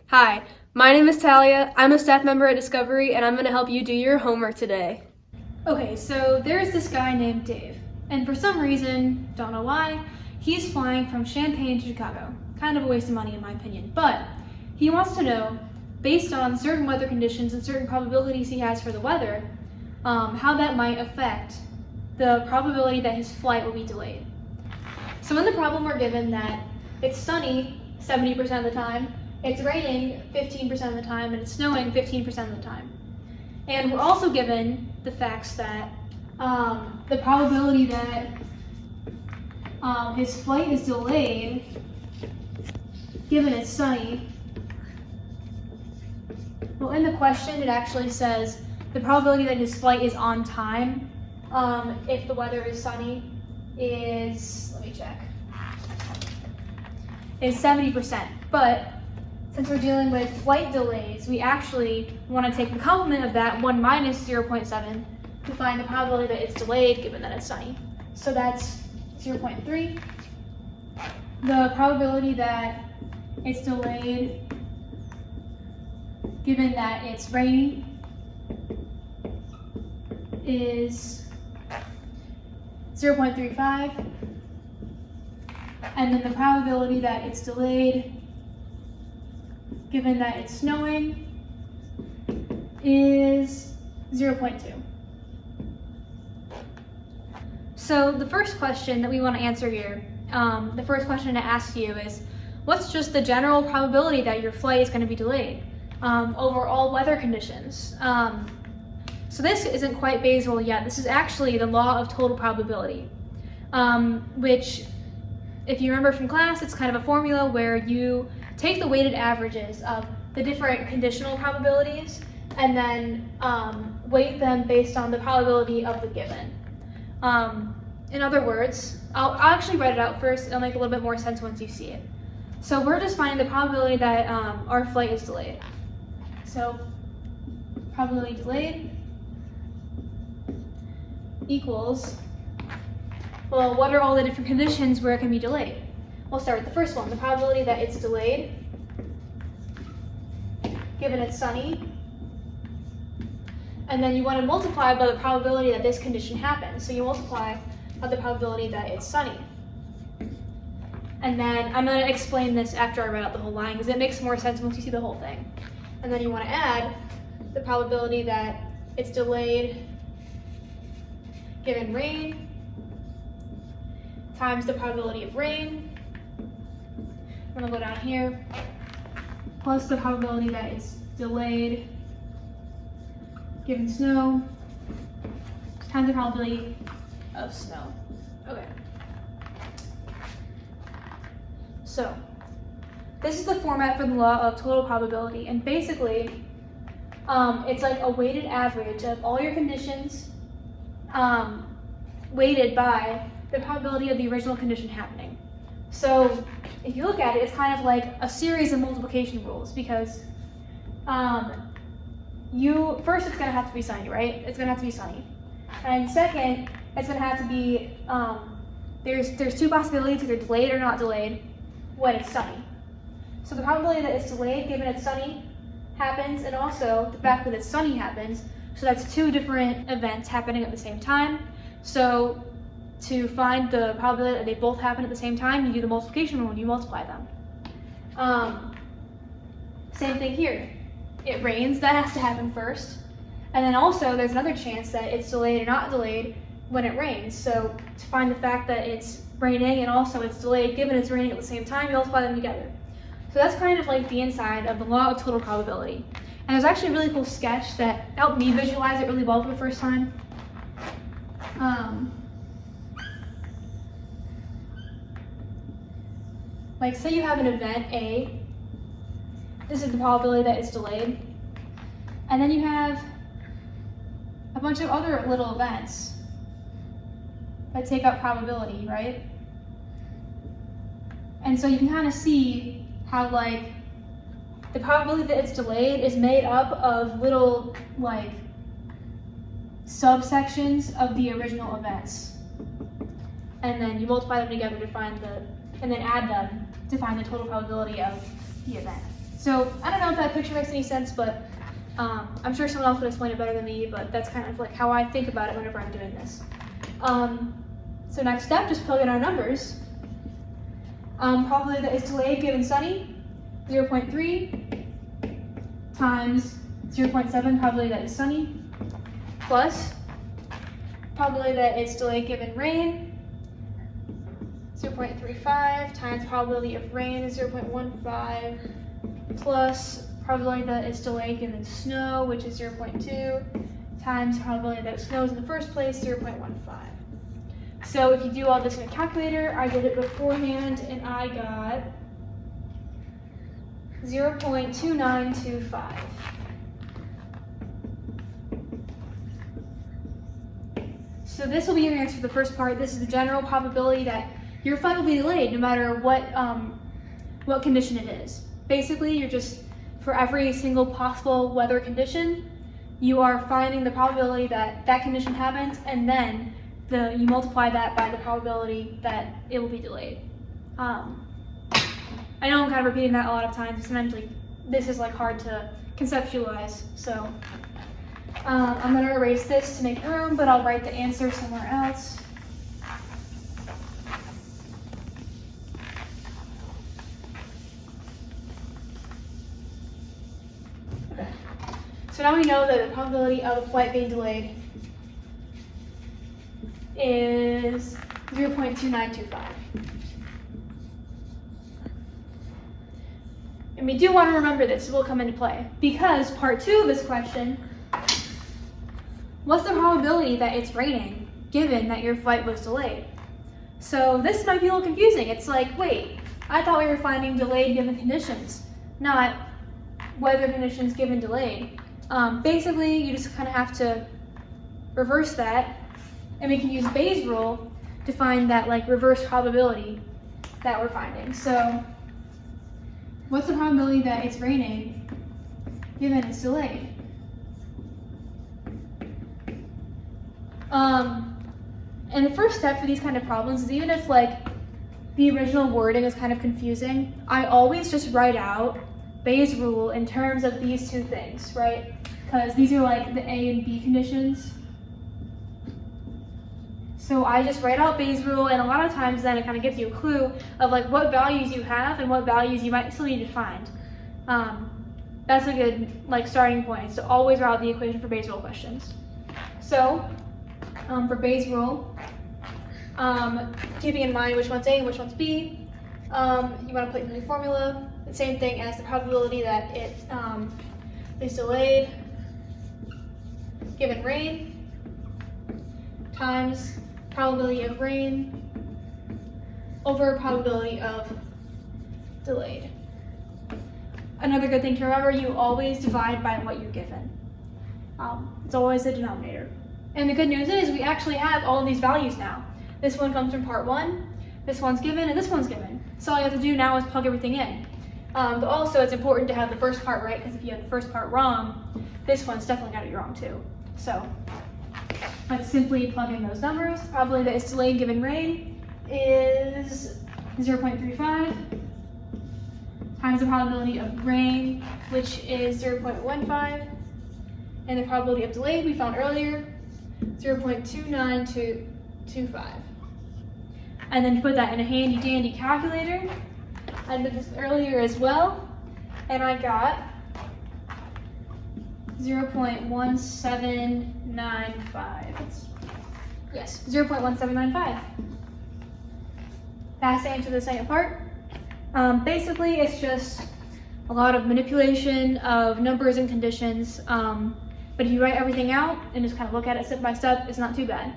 Hi, my name is Talia. I'm a staff member at Discovery, and I'm going to help you do your homework today. Okay, so there's this guy named Dave, and for some reason, don't know why, he's flying from Champaign to Chicago. Kind of a waste of money in my opinion, but he wants to know, based on certain weather conditions and certain probabilities he has for the weather, how that might affect the probability that his flight will be delayed. So in the problem we're given that it's sunny 70% of the time, it's raining 15% of the time, and it's snowing 15% of the time. And we're also given the facts that the probability that his flight is delayed, given it's sunny. Well, in the question, it actually says the probability that his flight is on time, if the weather is sunny, is, let me check, is 70%. But since we're dealing with flight delays, we actually want to take the complement of that 1 minus 0.7 to find the probability that it's delayed given that it's sunny. So that's 0.3. The probability that it's delayed given that it's rainy is 0.35. And then the probability that it's delayed given that it's snowing is 0.2. So the first question that we want to answer here, the first question to ask you is, what's just the general probability that your flight is going to be delayed over all weather conditions? So this isn't quite Bayes' yet. This is actually the law of total probability, which, if you remember from class, it's kind of a formula where you take the weighted averages of the different conditional probabilities and then weight them based on the probability of the given. In other words, I'll actually write it out first. It'll make a little bit more sense once you see it. So we're just finding the probability that our flight is delayed. So probability delayed equals, well, what are all the different conditions where it can be delayed? We'll start with the first one, the probability that it's delayed, given it's sunny. And then you want to multiply by the probability that this condition happens. So you multiply by the probability that it's sunny. And then I'm going to explain this after I write out the whole line, because it makes more sense once you see the whole thing. And then you want to add the probability that it's delayed, given rain, times the probability of rain. I'm going to go down here, plus the probability that it's delayed given snow, times the probability of snow. Okay. So this is the format for the law of total probability, and basically it's like a weighted average of all your conditions weighted by the probability of the original condition happening. So if you look at it, it's kind of like a series of multiplication rules, because first it's going to have to be sunny, right? It's going to have to be sunny. And second, it's going to have to be, there's two possibilities, either delayed or not delayed, when it's sunny. So the probability that it's delayed given it's sunny happens, and also the fact that it's sunny happens. So that's two different events happening at the same time. So to find the probability that they both happen at the same time, you do the multiplication rule and you multiply them. Same thing here. It rains, that has to happen first. And then also there's another chance that it's delayed or not delayed when it rains. So to find the fact that it's raining and also it's delayed given it's raining at the same time, you multiply them together. So that's kind of like the inside of the law of total probability. And there's actually a really cool sketch that helped me visualize it really well for the first time. Like, say you have an event A. This is the probability that it's delayed. And then you have a bunch of other little events that take up probability, right? And so you can kind of see how, like, the probability that it's delayed is made up of little, like, subsections of the original events. And then you multiply them together to find and then add them to find the total probability of the event. So I don't know that picture makes any sense, but I'm sure someone else would explain it better than me, but that's kind of like how I think about it whenever I'm doing this. So next step, just plug in our numbers. Probability that it's delayed given sunny, 0.3 times 0.7 probability that it's sunny, plus probability that it's delayed given rain, 0.35 times probability of rain is 0.15, plus probability that it's delayed given snow, which is 0.2, times probability that it snows in the first place, 0.15. So if you do all this in a calculator, I did it beforehand and I got 0.2925. So this will be your answer for the first part. This is the general probability that your flight will be delayed no matter what condition it is. Basically, you're just, for every single possible weather condition, you are finding the probability that that condition happens, and then you multiply that by the probability that it will be delayed. I know I'm kind of repeating that a lot of times. Sometimes this is hard to conceptualize, so I'm going to erase this to make room, but I'll write the answer somewhere else. Okay. So now we know that the probability of a flight being delayed is 0.2925. And we do want to remember this, it will come into play, because part 2 of this question, what's the probability that it's raining given that your flight was delayed? So this might be a little confusing. It's like, wait, I thought we were finding delayed given conditions, not weather conditions given delayed. Basically, you just kind of have to reverse that, and we can use Bayes' rule to find that reverse probability that we're finding. So what's the probability that it's raining given it's delayed? And the first step for these kind of problems is, even if the original wording is kind of confusing, I always just write out Bayes' rule in terms of these two things, right? Because these are the A and B conditions. So I just write out Bayes' rule, and a lot of times then it kind of gives you a clue of what values you have and what values you might still need to find. That's a good starting point, is to always write out the equation for Bayes' rule questions. So for Bayes' rule, keeping in mind which one's A and which one's B, you want to put in the formula the same thing as the probability that it is delayed given rain times probability of rain over probability of delayed. Another good thing to remember, you always divide by what you're given. It's always the denominator. And the good news is we actually have all of these values now. This one comes from part 1, this one's given, and this one's given. So all you have to do now is plug everything in. But also it's important to have the first part right, because if you have the first part wrong, this one's definitely got to be wrong too. So let's simply plug in those numbers. Probability that it's delayed given rain is 0.35 times the probability of rain, which is 0.15, and the probability of delayed we found earlier, 0.2925. And then you put that in a handy dandy calculator. I did this earlier as well, and I got 0.1795. Yes, 0.1795. That's the answer to the second part. Basically, it's just a lot of manipulation of numbers and conditions, but if you write everything out and just kind of look at it step by step, it's not too bad.